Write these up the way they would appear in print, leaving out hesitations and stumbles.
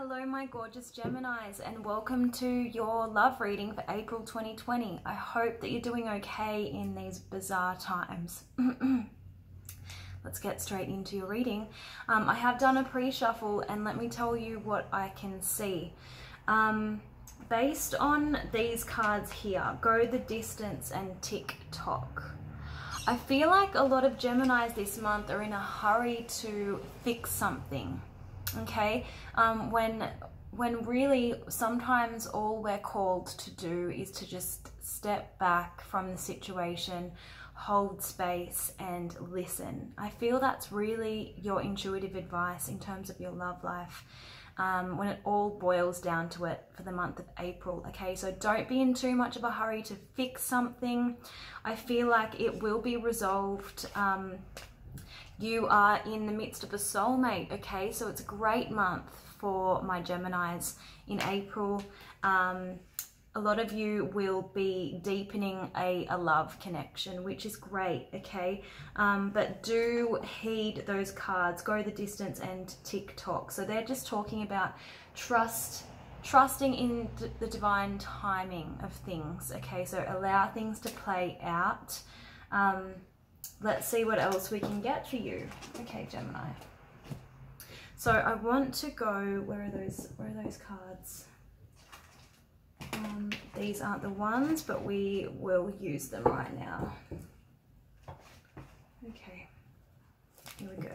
Hello my gorgeous Geminis, and welcome to your love reading for April 2020. I hope that you're doing okay in these bizarre times. Let's get straight into your reading. I have done a pre-shuffle and let me tell you what I can see. Based on these cards here, go the distance and tick-tock. I feel like a lot of Geminis this month are in a hurry to fix something. Okay, when really sometimes all we're called to do is to just step back from the situation, hold space and listen. I feel that's really your intuitive advice in terms of your love life, when it all boils down to it for the month of April. Okay, so don't be in too much of a hurry to fix something. I feel like it will be resolved. You are in the midst of a soulmate, okay? So it's a great month for my Geminis in April. A lot of you will be deepening a love connection, which is great, okay? But do heed those cards, go the distance and tick-tock. So they're just talking about trusting in the divine timing of things, okay? So allow things to play out. Let's see what else we can get for you. Okay, Gemini. So I want to go, where are those cards? These aren't the ones, but we will use them right now. Okay, here we go.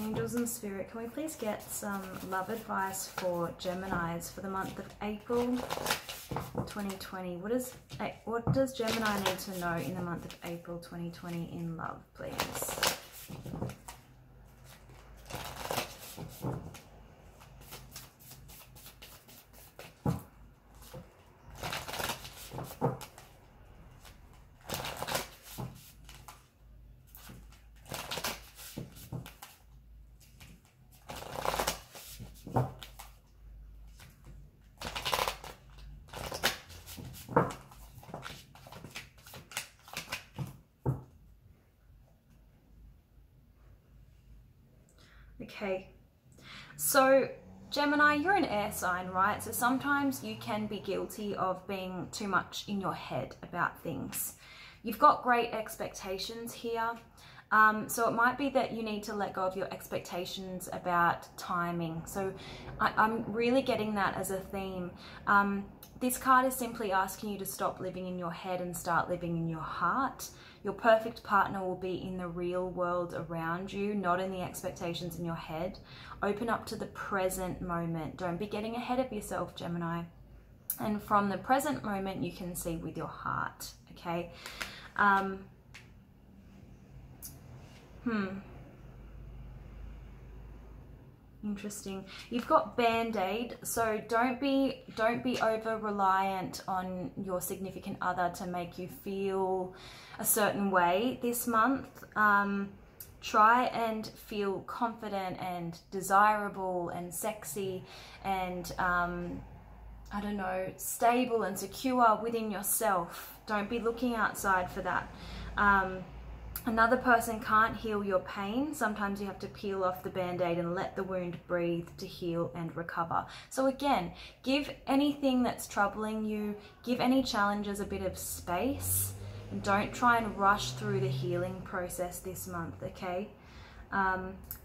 Angels and Spirit, can we please get some love advice for Geminis for the month of April 2020? What does Gemini need to know in the month of April 2020 in love, please? Okay, so Gemini, you're an air sign, right? So sometimes you can be guilty of being too much in your head about things. You've got great expectations here. So it might be that you need to let go of your expectations about timing. So I'm really getting that as a theme. This card is simply asking you to stop living in your head and start living in your heart. Your perfect partner will be in the real world around you, not in the expectations in your head. Open up to the present moment. Don't be getting ahead of yourself, Gemini. And from the present moment, you can see with your heart, okay? Interesting. You've got Band-Aid, so don't be over reliant on your significant other to make you feel a certain way this month. Try and feel confident and desirable and sexy and I don't know, stable and secure within yourself. Don't be looking outside for that. Another person can't heal your pain. Sometimes you have to peel off the Band-Aid and let the wound breathe to heal and recover. So again, give anything that's troubling you, give any challenges a bit of space, and don't try and rush through the healing process this month, okay?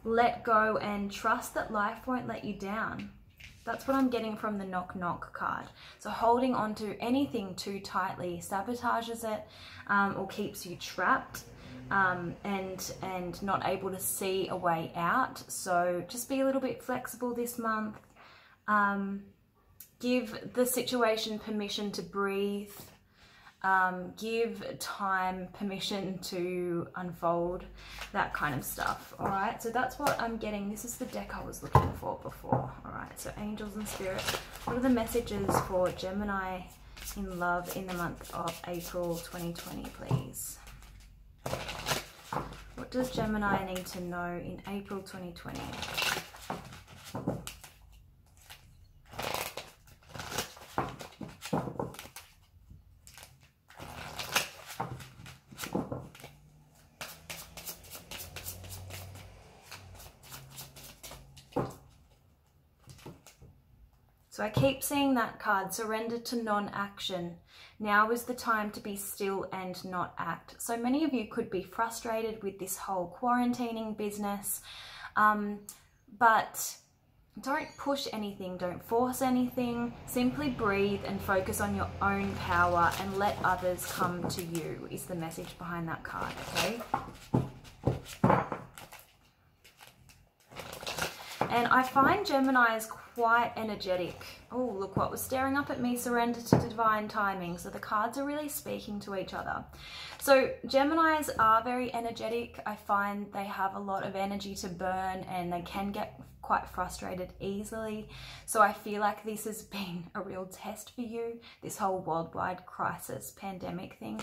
Let go and trust that life won't let you down. That's what I'm getting from the Knock Knock card. So holding on to anything too tightly sabotages it or keeps you trapped. And not able to see a way out. So just be a little bit flexible this month. Give the situation permission to breathe. Give time permission to unfold, that kind of stuff. All right, so that's what I'm getting. This is the deck I was looking for before. All right, so Angels and Spirit, what are the messages for Gemini in love in the month of April 2020, please? What does Gemini need to know in April 2020? So I keep seeing that card, surrender to non-action. Now is the time to be still and not act. So many of you could be frustrated with this whole quarantining business, but don't push anything, don't force anything. Simply breathe and focus on your own power and let others come to you is the message behind that card, okay? And I find Gemini is quite energetic. Oh, look what was staring up at me, surrender to divine timing. So the cards are really speaking to each other. So Geminis are very energetic. I find they have a lot of energy to burn and they can get quite frustrated easily. So I feel like this has been a real test for you, this whole worldwide crisis pandemic thing.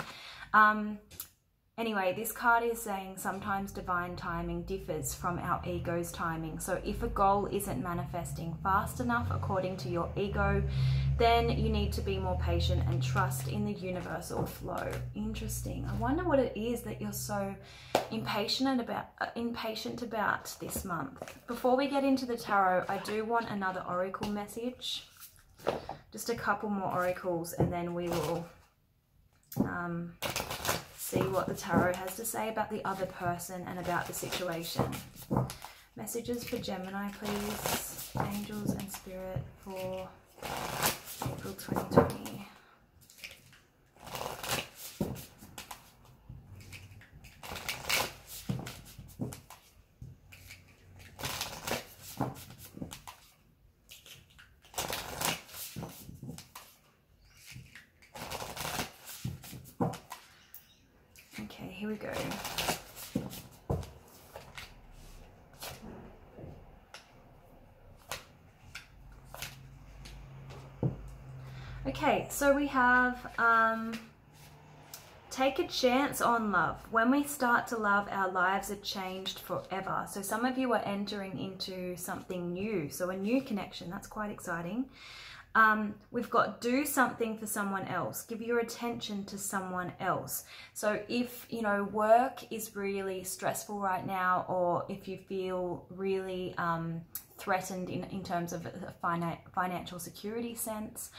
Anyway, this card is saying sometimes divine timing differs from our ego's timing. So if a goal isn't manifesting fast enough according to your ego, then you need to be more patient and trust in the universal flow. Interesting. I wonder what it is that you're so impatient about this month. Before we get into the tarot, I do want another oracle message. Just a couple more oracles and then we will see what the tarot has to say about the other person and about the situation. Messages for Gemini, please. Angels and Spirit for April 2020. Here we go. Okay, so we have take a chance on love. When we start to love, our lives are changed forever. So some of you are entering into something new, so a new connection. That's quite exciting. We've got do something for someone else. Give your attention to someone else. So if, you know, work is really stressful right now, or if you feel really threatened in terms of a financial security sense,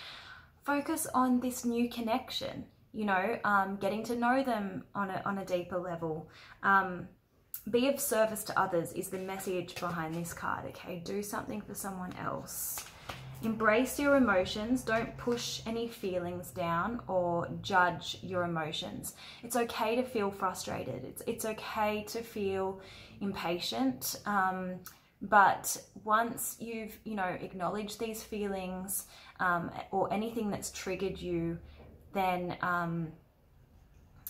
focus on this new connection, you know, getting to know them on a deeper level. Be of service to others is the message behind this card, okay? Do something for someone else. Embrace your emotions. Don't push any feelings down or judge your emotions. It's okay to feel frustrated. It's okay to feel impatient. But once you've, you know, acknowledged these feelings or anything that's triggered you, then,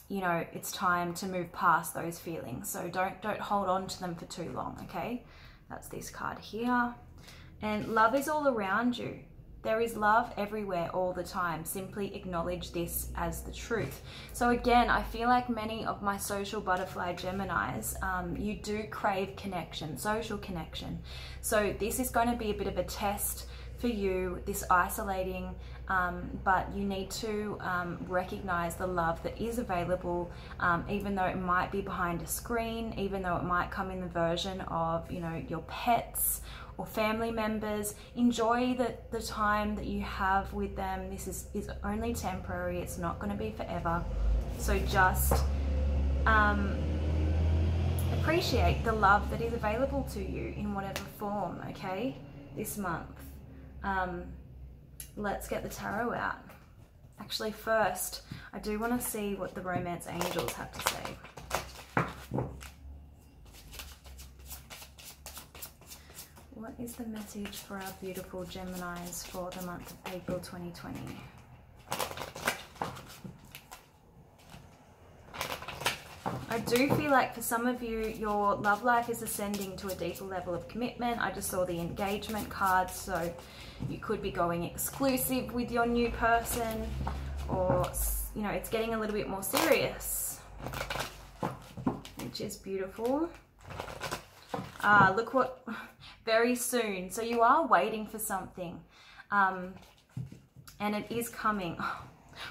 you know, it's time to move past those feelings. So don't hold on to them for too long, okay? That's this card here. And love is all around you. There is love everywhere all the time. Simply acknowledge this as the truth. So again, I feel like many of my social butterfly Geminis, you do crave connection, social connection. So this is going to be a bit of a test for you, this isolating, but you need to recognize the love that is available, even though it might be behind a screen, even though it might come in the version of, you know, your pets or family members. Enjoy the time that you have with them. This is only temporary. It's not going to be forever. So just appreciate the love that is available to you in whatever form, okay, this month. Let's get the tarot out. Actually, first, I do want to see what the romance angels have to say. What is the message for our beautiful Geminis for the month of April 2020? I do feel like for some of you, your love life is ascending to a deeper level of commitment. I just saw the engagement card, so you could be going exclusive with your new person, or, you know, it's getting a little bit more serious, which is beautiful. Look what, very soon. So you are waiting for something, and it is coming.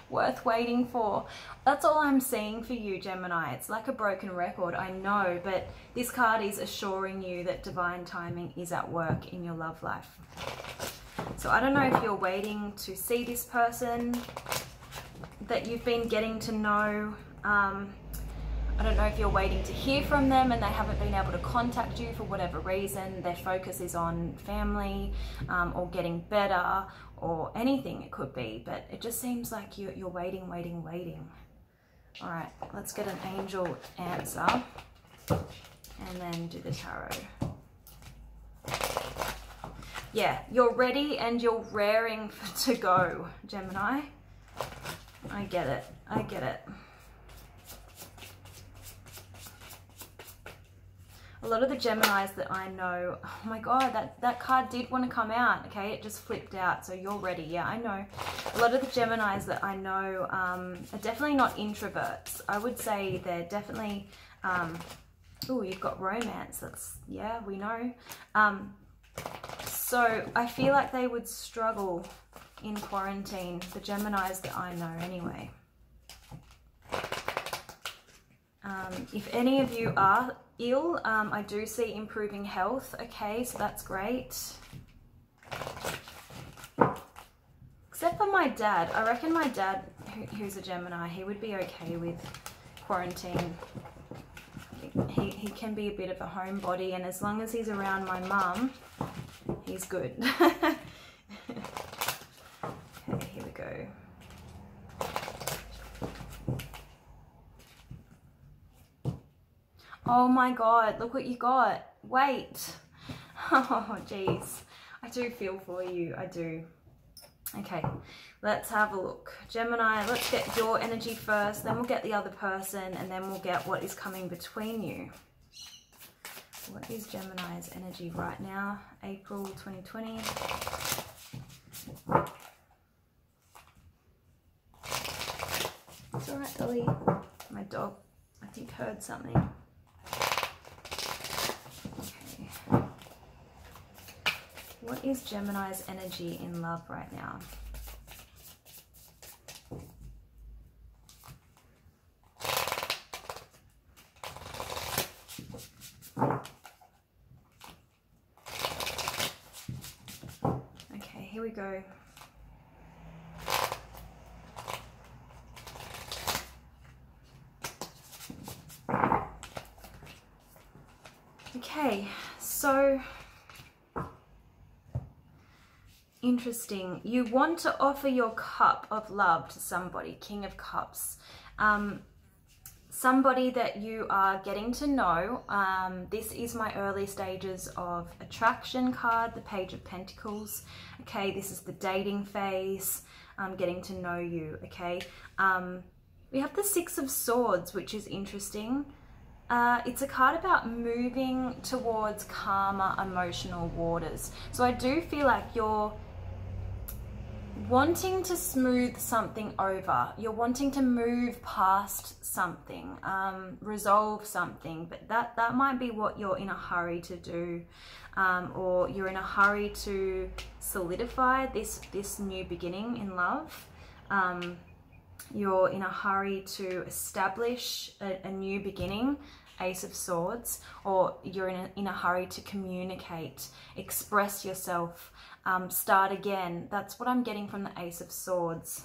Worth waiting for. That's all I'm seeing for you, Gemini. It's like a broken record, I know, but this card is assuring you that divine timing is at work in your love life. So I don't know if you're waiting to see this person that you've been getting to know. I don't know if you're waiting to hear from them and they haven't been able to contact you for whatever reason. Their focus is on family or getting better or anything it could be. But it just seems like you're waiting. All right, let's get an angel answer and then do the tarot. Yeah, you're ready and you're raring to go, Gemini. I get it. A lot of the Geminis that I know, oh my God, that card did want to come out, okay? It just flipped out, so you're ready. Yeah, I know. A lot of the Geminis that I know are definitely not introverts. I would say they're definitely, oh, you've got romance. That's, yeah, we know. So I feel like they would struggle in quarantine, the Geminis that I know anyway. If any of you are ill, I do see improving health, okay, so that's great. Except for my dad. I reckon my dad, who's a Gemini, he would be okay with quarantine. He can be a bit of a homebody, and as long as he's around my mum, he's good. Okay, here we go. Oh my God, look what you got. Wait. Oh, jeez. I do feel for you. I do. Okay, let's have a look. Gemini, let's get your energy first, then we'll get the other person, and then we'll get what is coming between you. What is Gemini's energy right now? April 2020. It's all right, Dolly. My dog, I think, heard something. Okay. What is Gemini's energy in love right now? Okay, here we go. Okay, so interesting. You want to offer your cup of love to somebody, King of Cups. Somebody that you are getting to know. This is my early stages of attraction card, the Page of Pentacles. Okay, this is the dating phase, getting to know you, okay? We have the Six of Swords, which is interesting. It's a card about moving towards calmer emotional waters. So I do feel like you're wanting to smooth something over. You're wanting to move past something, resolve something, but that might be what you're in a hurry to do, or you're in a hurry to solidify this new beginning in love. You're in a hurry to establish a new beginning, Ace of Swords, or you're in a hurry to communicate, express yourself, start again. That's what I'm getting from the Ace of Swords.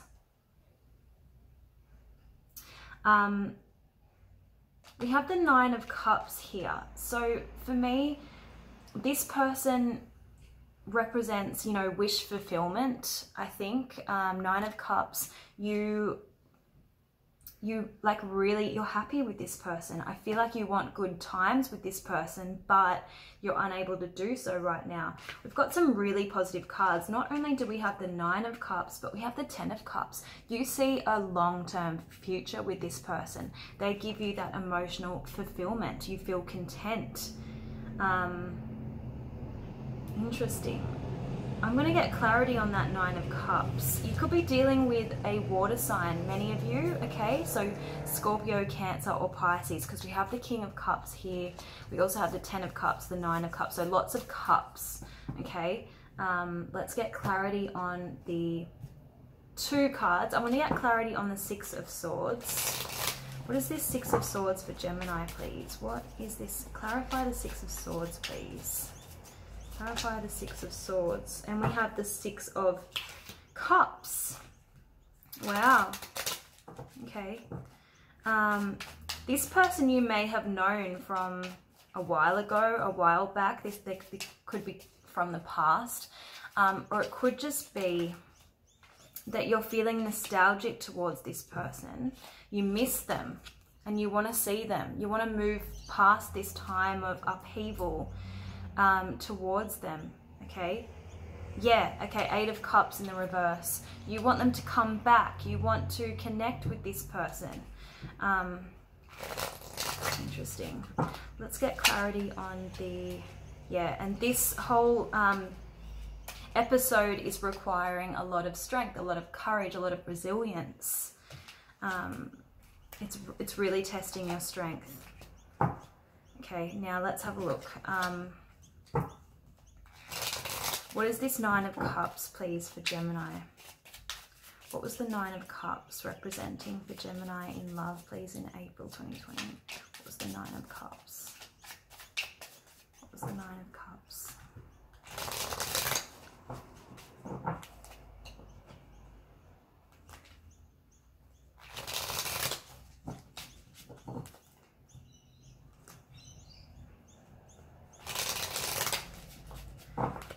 We have the Nine of Cups here. So for me, this person represents, you know, wish fulfillment, I think. Nine of Cups, you like really, you're happy with this person. I feel like you want good times with this person, but you're unable to do so right now. We've got some really positive cards. Not only do we have the Nine of Cups, but we have the Ten of Cups. You see a long-term future with this person. They give you that emotional fulfillment. You feel content. Interesting. I'm going to get clarity on that Nine of Cups. You could be dealing with a water sign, many of you, okay? So Scorpio, Cancer, or Pisces, because we have the King of Cups here. We also have the Ten of Cups, the Nine of Cups, so lots of cups, okay? Let's get clarity on the two cards. I want to get clarity on the Six of Swords. What is this Six of Swords for Gemini, please? What is this? Clarify the Six of Swords, please. Clarify the Six of Swords. And we have the Six of Cups. Wow. Okay. This person you may have known from a while ago, a while back. This could be from the past. Or it could just be that you're feeling nostalgic towards this person. You miss them and you want to see them. You want to move past this time of upheaval towards them, okay? Yeah, okay, Eight of Cups in the reverse. You want them to come back. You want to connect with this person. Interesting. Let's get clarity on the, yeah, and this whole episode is requiring a lot of strength, a lot of courage, a lot of resilience. It's really testing your strength. Okay, now let's have a look. What is this Nine of Cups, please, for Gemini? What was the Nine of Cups representing for Gemini in love, please, in April 2020? What was the Nine of Cups? What was the Nine of Cups?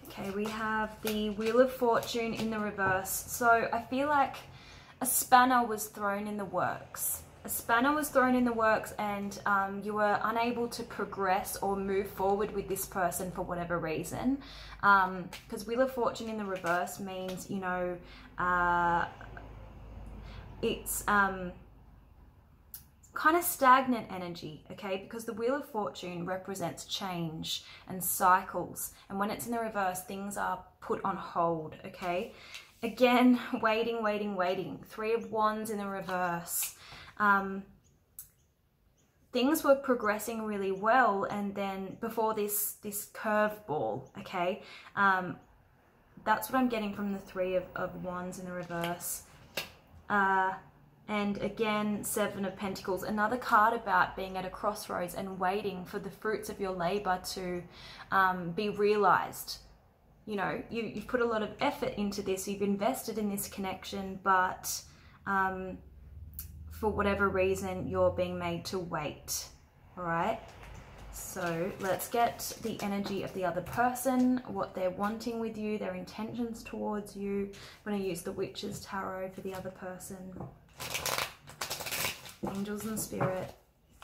Okay, we have the Wheel of Fortune in the reverse. So I feel like a spanner was thrown in the works. A spanner was thrown in the works and you were unable to progress or move forward with this person for whatever reason. Because Wheel of Fortune in the reverse means, you know, it's kind of stagnant energy, okay? Because the Wheel of Fortune represents change and cycles. And when it's in the reverse, things are put on hold, okay? Again, waiting, waiting, waiting. Three of Wands in the reverse. Things were progressing really well, and then before this curveball, okay? That's what I'm getting from the Three of Wands in the reverse. And again, Seven of Pentacles, another card about being at a crossroads and waiting for the fruits of your labor to be realized. You know, you've put a lot of effort into this, you've invested in this connection, but for whatever reason, you're being made to wait, all right? So let's get the energy of the other person, what they're wanting with you, their intentions towards you. I'm going to use the Witch's Tarot for the other person. Angels and Spirit,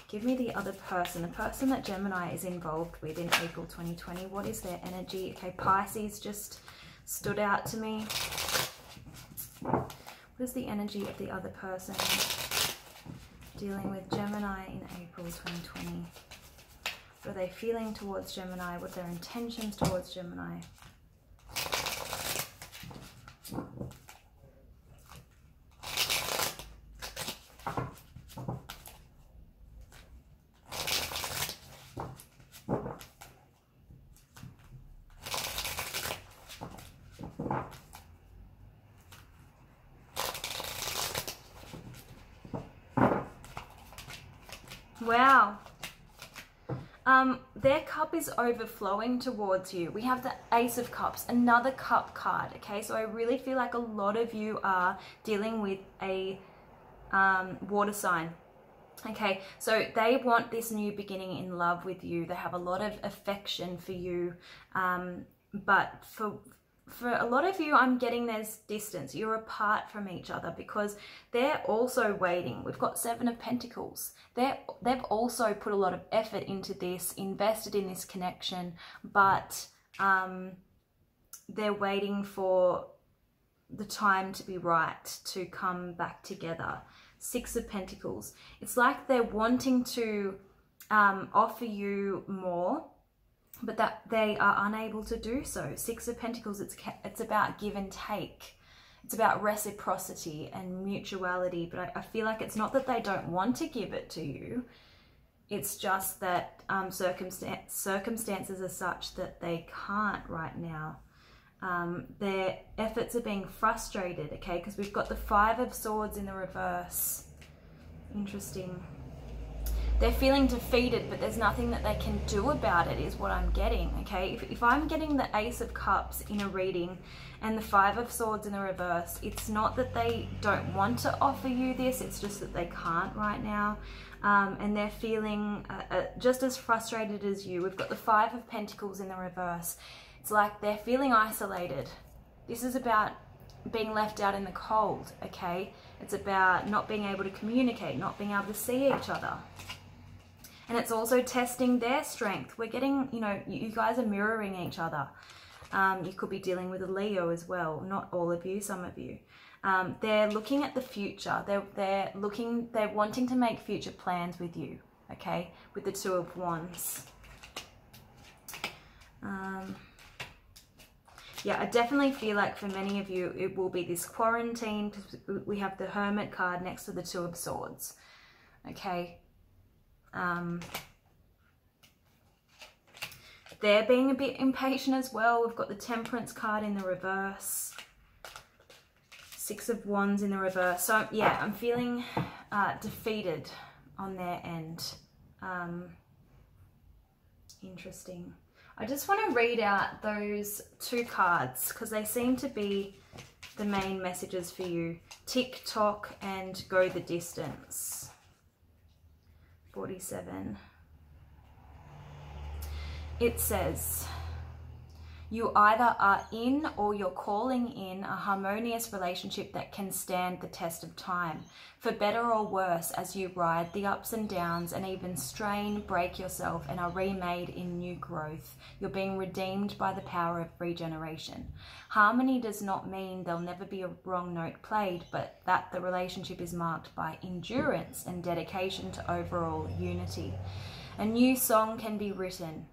give me the other person, the person that Gemini is involved with in April 2020. What is their energy? Okay, Pisces just stood out to me. What is the energy of the other person dealing with Gemini in April 2020? What are they feeling towards Gemini? What are their intentions towards Gemini? Wow. Their cup is overflowing towards you. We have the Ace of Cups, another cup card, okay? So I really feel like a lot of you are dealing with a water sign, okay? So they want this new beginning in love with you. They have a lot of affection for you, but for a lot of you, I'm getting there's distance. You're apart from each other because they're also waiting. We've got Seven of Pentacles. They've also put a lot of effort into this, invested in this connection, but they're waiting for the time to be right to come back together. Six of Pentacles. It's like they're wanting to offer you more, but that they are unable to do so. Six of Pentacles, it's about give and take. It's about reciprocity and mutuality, but I feel like it's not that they don't want to give it to you. It's just that circumstances are such that they can't right now. Their efforts are being frustrated, okay? Because we've got the Five of Swords in the reverse. Interesting. They're feeling defeated, but there's nothing that they can do about it, is what I'm getting, okay? If I'm getting the Ace of Cups in a reading and the Five of Swords in the reverse, it's not that they don't want to offer you this, it's just that they can't right now. And they're feeling just as frustrated as you. We've got the Five of Pentacles in the reverse. It's like they're feeling isolated. This is about being left out in the cold, okay? It's about not being able to communicate, not being able to see each other. And it's also testing their strength. We're getting, you know, you guys are mirroring each other. You could be dealing with a Leo as well. Not all of you, some of you. They're looking at the future. They're wanting to make future plans with you, okay? With the Two of Wands. Yeah, I definitely feel like for many of you, it will be this quarantine, because we have the Hermit card next to the Two of Swords, okay? They're being a bit impatient as well. We've got the Temperance card in the reverse. Six of Wands in the reverse. So yeah, I'm feeling defeated on their end. Interesting. I just want to read out those two cards because they seem to be the main messages for you. Tick tock and go the distance. 47. It says, you either are in or you're calling in a harmonious relationship that can stand the test of time, for better or worse, as you ride the ups and downs and even strain, break yourself and are remade in new growth. You're being redeemed by the power of regeneration. Harmony does not mean there'll never be a wrong note played, but that the relationship is marked by endurance and dedication to overall unity. A new song can be written.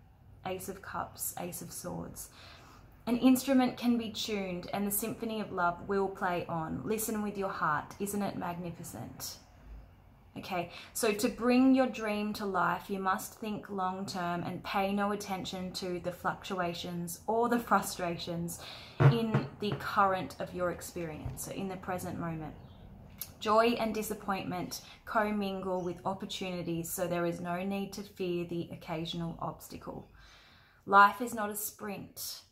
Ace of Cups, Ace of Swords. An instrument can be tuned and the symphony of love will play on. Listen with your heart. Isn't it magnificent? Okay, so to bring your dream to life, you must think long term and pay no attention to the fluctuations or the frustrations in the current of your experience, so in the present moment. Joy and disappointment commingle with opportunities, so there is no need to fear the occasional obstacle. Life is not a sprint.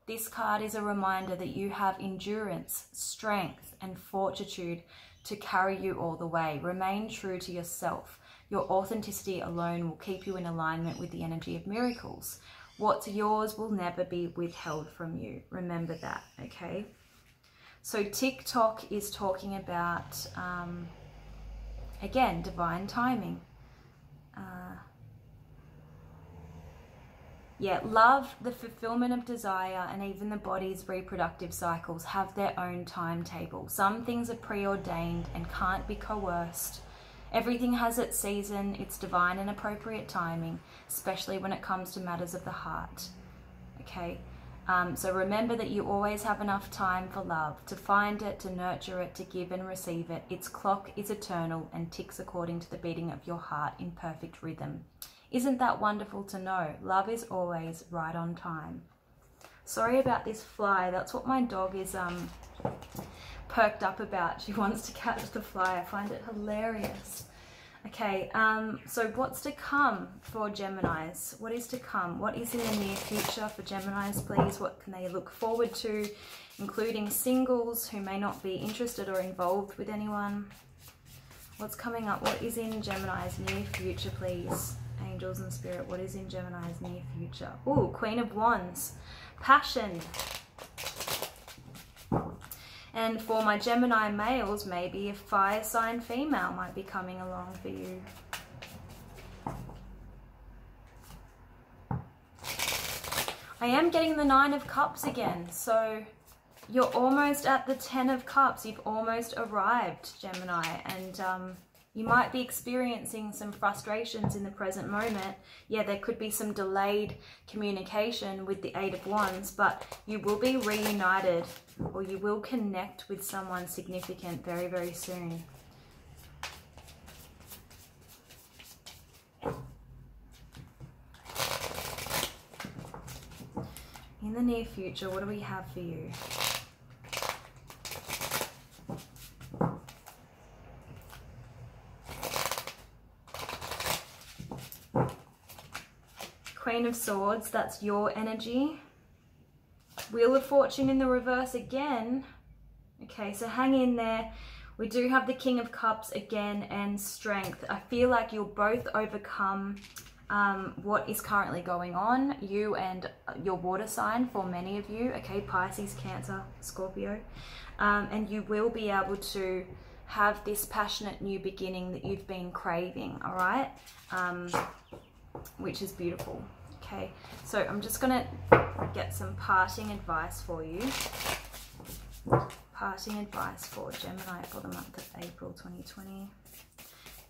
This card is a reminder that you have endurance, strength, and fortitude to carry you all the way. Remain true to yourself. Your authenticity alone will keep you in alignment with the energy of miracles. What's yours will never be withheld from you. Remember that, okay? So TikTok is talking about, again, divine timing. Yeah, love, the fulfillment of desire, and even the body's reproductive cycles have their own timetable. Some things are preordained and can't be coerced. Everything has its season, its divine and appropriate timing, especially when it comes to matters of the heart. Okay, so remember that you always have enough time for love, to find it, to nurture it, to give and receive it. Its clock is eternal and ticks according to the beating of your heart in perfect rhythm. Isn't that wonderful to know? Love is always right on time. Sorry about this fly. That's what my dog is perked up about. She wants to catch the fly. I find it hilarious. Okay, so what's to come for Geminis? What is to come? What is in the near future for Geminis, please? What can they look forward to, including singles who may not be interested or involved with anyone? What's coming up? What is in Gemini's near future, please? Angels and Spirit, what is in Gemini's near future? Ooh, Queen of Wands. Passion. And for my Gemini males, maybe a fire sign female might be coming along for you. I am getting the Nine of Cups again, so you're almost at the 10 of Cups. You've almost arrived, Gemini, and you might be experiencing some frustrations in the present moment. Yeah, there could be some delayed communication with the Eight of Wands, but you will be reunited, or you will connect with someone significant very, very soon. In the near future, what do we have for you? Queen of Swords, that's your energy. Wheel of Fortune in the reverse again. Okay, so hang in there. We do have the King of Cups again and Strength. I feel like you'll both overcome what is currently going on, you and your water sign, for many of you, okay, Pisces, Cancer, Scorpio, and you will be able to have this passionate new beginning that you've been craving, all right, which is beautiful. Okay, so I'm just gonna get some parting advice for you. Parting advice for Gemini for the month of April 2020.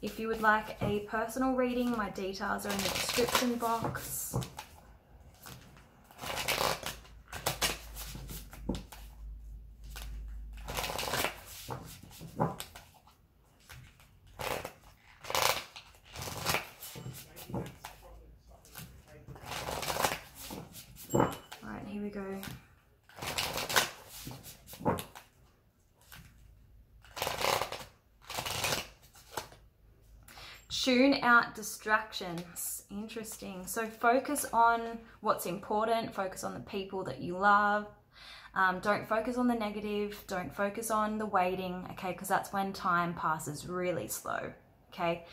If you would like a personal reading, my details are in the description box. Alright, here we go. Tune out distractions. Interesting. So focus on what's important. Focus on the people that you love. Don't focus on the negative. Don't focus on the waiting, okay, because that's when time passes really slow, okay.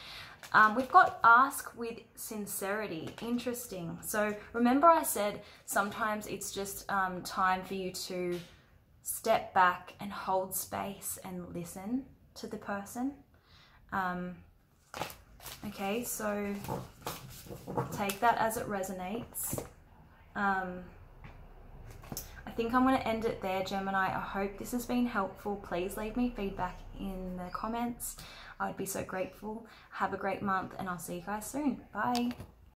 We've got ask with sincerity. Interesting. So remember I said sometimes it's just time for you to step back and hold space and listen to the person. Okay, so take that as it resonates. I think I'm going to end it there, Gemini. I hope this has been helpful. Please leave me feedback in the comments. I would be so grateful. Have a great month, and I'll see you guys soon. Bye.